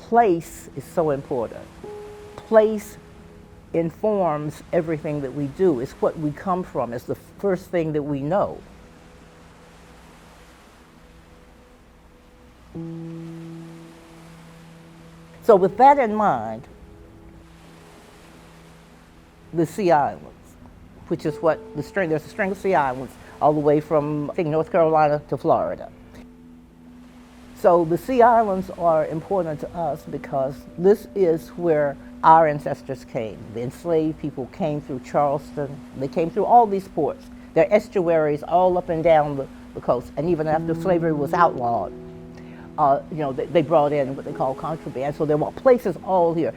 place is so important. Place informs everything that we do. It's what we come from. It's the first thing that we know. So with that in mind, the Sea Islands, which is what there's a string of Sea Islands all the way from, I think, North Carolina to Florida. So the Sea Islands are important to us because this is where our ancestors came. The enslaved people came through Charleston. They came through all these ports. There are estuaries all up and down the coast. And even after slavery was outlawed, they brought in what they call contraband. So there were places all here.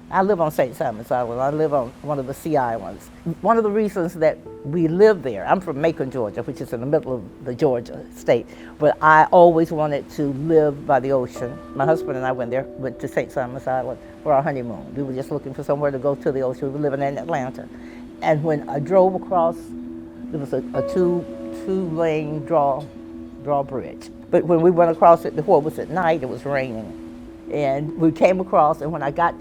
I live on St. Simon's Island. I live on one of the Sea Islands. One of the reasons that we live there, I'm from Macon, Georgia, which is in the middle of the Georgia state, but I always wanted to live by the ocean. My husband and I went to St. Simon's Island for our honeymoon. We were just looking for somewhere to go to the ocean. We were living in Atlanta. And when I drove across, there was a two-lane drawbridge. But when we went across it, before it was at night, it was raining. And we came across, and when I got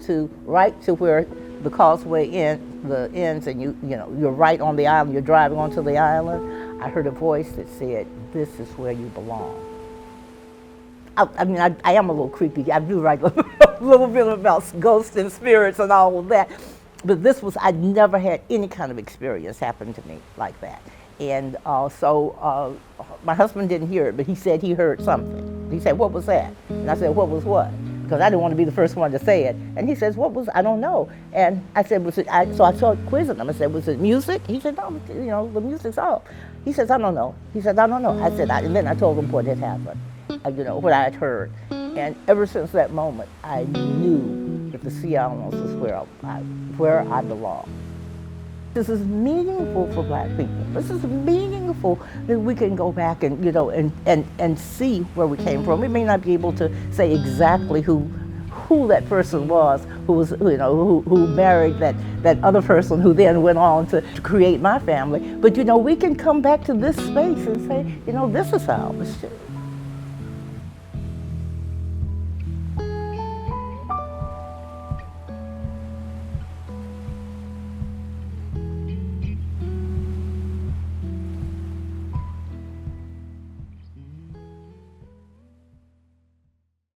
right to where the causeway ends, and you're right on the island, you're driving onto the island, I heard a voice that said, "This is where you belong." I am a little creepy. I do write a little bit about ghosts and spirits and all of that. But I'd never had any kind of experience happen to me like that. And so my husband didn't hear it, but he said he heard something. He said, "What was that?" And I said, "What was what?" Because I didn't want to be the first one to say it. And he says, I don't know. And I said, so I started quizzing him. I said, "Was it music?" He said, "No, the music's off." He says, "I don't know." He said, "I don't know." I said, and then I told him what had happened, what I had heard. And ever since that moment, I knew that the Sea Islands was where I belong. This is meaningful for Black people. This is meaningful that we can go back and and see where we came from. We may not be able to say exactly who that person was, who married that other person who then went on to create my family. But we can come back to this space and say, this is ours.